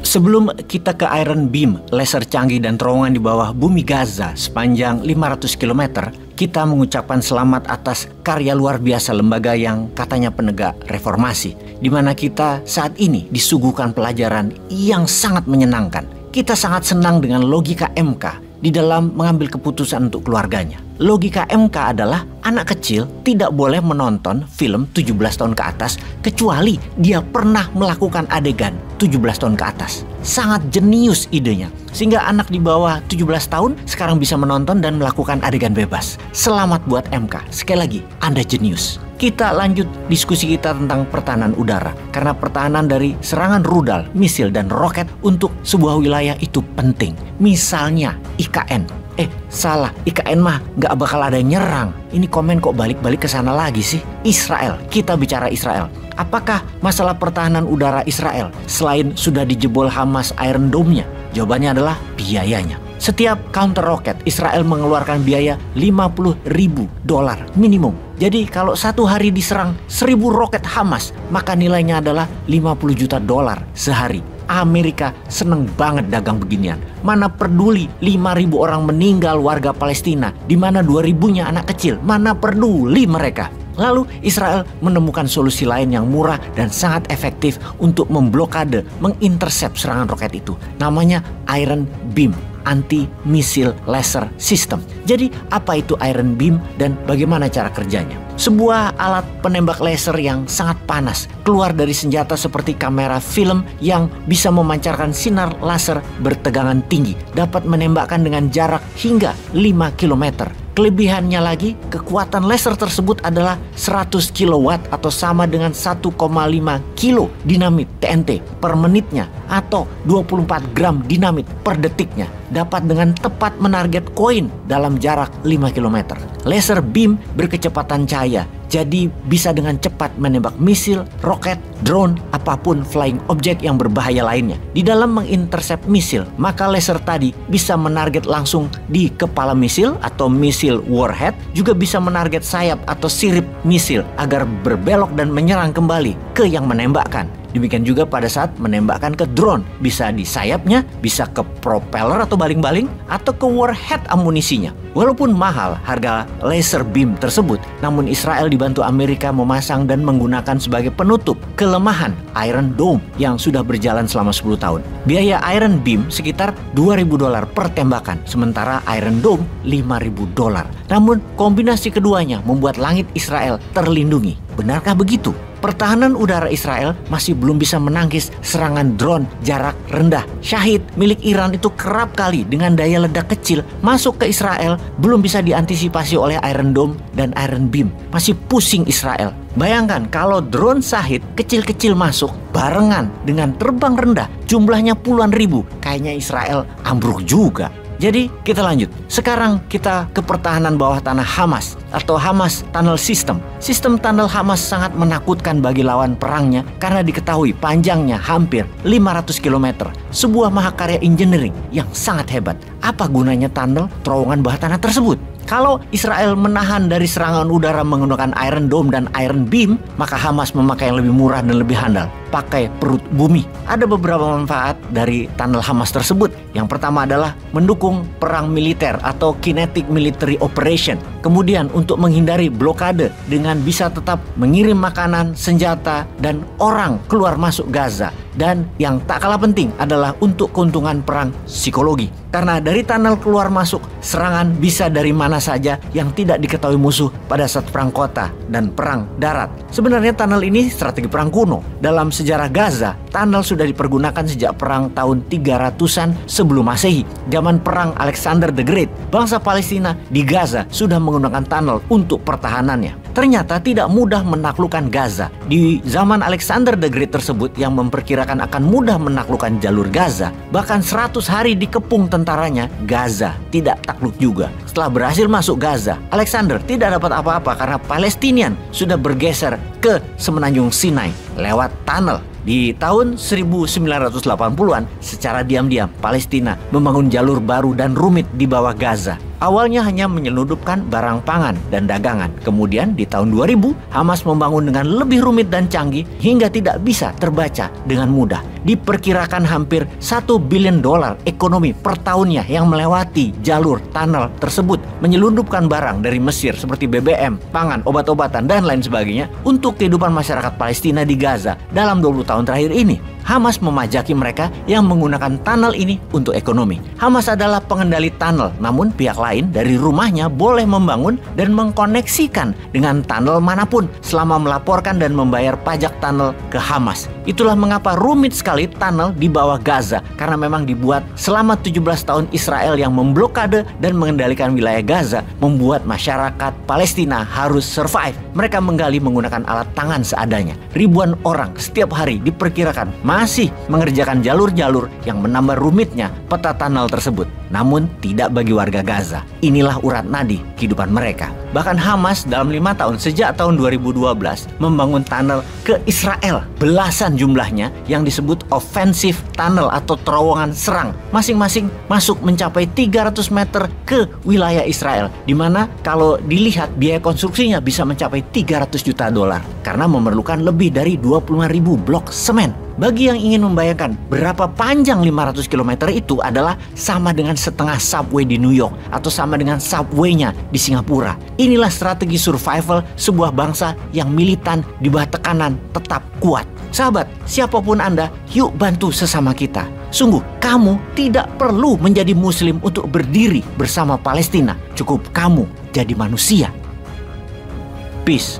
Sebelum kita ke Iron Beam, laser canggih dan terowongan di bawah bumi Gaza sepanjang 500 km, kita mengucapkan selamat atas karya luar biasa lembaga yang katanya penegak reformasi, di mana kita saat ini disuguhkan pelajaran yang sangat menyenangkan. Kita sangat senang dengan logika MK di dalam mengambil keputusan untuk keluarganya. Logika MK adalah anak kecil tidak boleh menonton film 17 tahun ke atas kecuali dia pernah melakukan adegan 17 tahun ke atas. Sangat jenius idenya. Sehingga anak di bawah 17 tahun sekarang bisa menonton dan melakukan adegan bebas. Selamat buat MK. Sekali lagi, Anda jenius. Kita lanjut diskusi kita tentang pertahanan udara. Karena pertahanan dari serangan rudal, misil, dan roket untuk sebuah wilayah itu penting. Misalnya IKN. Salah, IKN mah nggak bakal ada yang nyerang. Ini komen kok balik-balik ke sana lagi sih. Israel, kita bicara Israel. Apakah masalah pertahanan udara Israel selain sudah dijebol Hamas Iron Dome-nya? Jawabannya adalah biayanya. Setiap counter roket Israel mengeluarkan biaya $50.000 minimum. Jadi kalau satu hari diserang 1.000 roket Hamas, maka nilainya adalah $50 juta sehari. Amerika seneng banget dagang beginian. Mana peduli 5.000 orang meninggal warga Palestina, di mana 2.000-nya anak kecil. Mana peduli mereka. Lalu Israel menemukan solusi lain yang murah dan sangat efektif untuk memblokade, mengintersep serangan roket itu. Namanya Iron Beam, anti-missile laser system. Jadi apa itu Iron Beam dan bagaimana cara kerjanya? Sebuah alat penembak laser yang sangat panas keluar dari senjata seperti kamera film yang bisa memancarkan sinar laser bertegangan tinggi, dapat menembakkan dengan jarak hingga 5 km. Kelebihannya lagi, kekuatan laser tersebut adalah 100 kW atau sama dengan 1,5 kilo dinamit TNT per menitnya atau 24 gram dinamit per detiknya. Dapat dengan tepat menarget koin dalam jarak 5 km. Laser beam berkecepatan cahaya, jadi bisa dengan cepat menembak misil, roket, drone, apapun flying object yang berbahaya lainnya. Di dalam mengintersep misil, maka laser tadi bisa menarget langsung di kepala misil atau misil warhead, juga bisa menarget sayap atau sirip misil agar berbelok dan menyerang kembali ke yang menembakkan. Demikian juga pada saat menembakkan ke drone, bisa di sayapnya, bisa ke propeller atau baling-baling, atau ke warhead amunisinya. Walaupun mahal harga laser beam tersebut, namun Israel dibantu Amerika memasang dan menggunakan sebagai penutup kelemahan Iron Dome yang sudah berjalan selama 10 tahun. Biaya Iron Beam sekitar $2.000 per tembakan, sementara Iron Dome $5.000. Namun kombinasi keduanya membuat langit Israel terlindungi. Benarkah begitu? Pertahanan udara Israel masih belum bisa menangkis serangan drone jarak rendah. Syahid milik Iran itu kerap kali dengan daya ledak kecil masuk ke Israel, belum bisa diantisipasi oleh Iron Dome dan Iron Beam. Masih pusing Israel. Bayangkan kalau drone Syahid kecil-kecil masuk barengan dengan terbang rendah, jumlahnya puluhan ribu. Kayaknya Israel ambruk juga. Jadi kita lanjut. Sekarang kita ke pertahanan bawah tanah Hamas atau Hamas Tunnel System. Sistem tunnel Hamas sangat menakutkan bagi lawan perangnya karena diketahui panjangnya hampir 500 km. Sebuah mahakarya engineering yang sangat hebat. Apa gunanya tunnel terowongan bawah tanah tersebut? Kalau Israel menahan dari serangan udara menggunakan Iron Dome dan Iron Beam, maka Hamas memakai yang lebih murah dan lebih handal, pakai perut bumi. Ada beberapa manfaat dari tunnel Hamas tersebut. Yang pertama adalah mendukung perang militer atau kinetic military operation. Kemudian untuk menghindari blokade dengan bisa tetap mengirim makanan, senjata, dan orang keluar masuk Gaza. Dan yang tak kalah penting adalah untuk keuntungan perang psikologi. Karena dari tunnel keluar masuk, serangan bisa dari mana saja yang tidak diketahui musuh pada saat perang kota dan perang darat. Sebenarnya tunnel ini strategi perang kuno. Dalam sejarah Gaza, tunnel sudah dipergunakan sejak perang tahun 300-an sebelum Masehi. Zaman perang Alexander the Great, bangsa Palestina di Gaza sudah menggunakan tunnel untuk pertahanannya. Ternyata tidak mudah menaklukkan Gaza. Di zaman Alexander the Great tersebut yang memperkirakan akan mudah menaklukkan jalur Gaza, bahkan 100 hari dikepung tentaranya, Gaza tidak takluk juga. Setelah berhasil masuk Gaza, Alexander tidak dapat apa-apa karena Palestinian sudah bergeser ke semenanjung Sinai lewat tunnel. Di tahun 1980-an, secara diam-diam Palestina membangun jalur baru dan rumit di bawah Gaza. Awalnya hanya menyelundupkan barang pangan dan dagangan. Kemudian di tahun 2000, Hamas membangun dengan lebih rumit dan canggih hingga tidak bisa terbaca dengan mudah. diperkirakan hampir $1 billion ekonomi per tahunnya yang melewati jalur tunnel tersebut, menyelundupkan barang dari Mesir seperti BBM, pangan, obat-obatan, dan lain sebagainya untuk kehidupan masyarakat Palestina di Gaza dalam 20 tahun terakhir ini. Hamas memajaki mereka yang menggunakan tunnel ini untuk ekonomi. Hamas adalah pengendali tunnel, namun pihak lain dari rumahnya boleh membangun dan mengkoneksikan dengan tunnel manapun selama melaporkan dan membayar pajak tunnel ke Hamas. Itulah mengapa rumit sekali tunnel di bawah Gaza, karena memang dibuat selama 17 tahun Israel yang memblokade dan mengendalikan wilayah Gaza, membuat masyarakat Palestina harus survive. Mereka menggali menggunakan alat tangan seadanya. Ribuan orang setiap hari diperkirakan masih mengerjakan jalur-jalur yang menambah rumitnya peta tunnel tersebut. Namun tidak bagi warga Gaza. Inilah urat nadi kehidupan mereka. Bahkan Hamas dalam 5 tahun sejak tahun 2012 membangun tunnel ke Israel. Belasan jumlahnya yang disebut offensive tunnel atau terowongan serang. Masing-masing masuk mencapai 300 meter ke wilayah Israel. Dimana kalau dilihat biaya konstruksinya bisa mencapai $300 juta karena memerlukan lebih dari 25.000 blok semen. Bagi yang ingin membayangkan berapa panjang 500 km itu adalah sama dengan setengah subway di New York atau sama dengan subway-nya di Singapura. Inilah strategi survival sebuah bangsa yang militan di bawah tekanan tetap kuat. Sahabat, siapapun Anda, yuk bantu sesama kita. Sungguh, kamu tidak perlu menjadi muslim untuk berdiri bersama Palestina. Cukup kamu jadi manusia. Peace.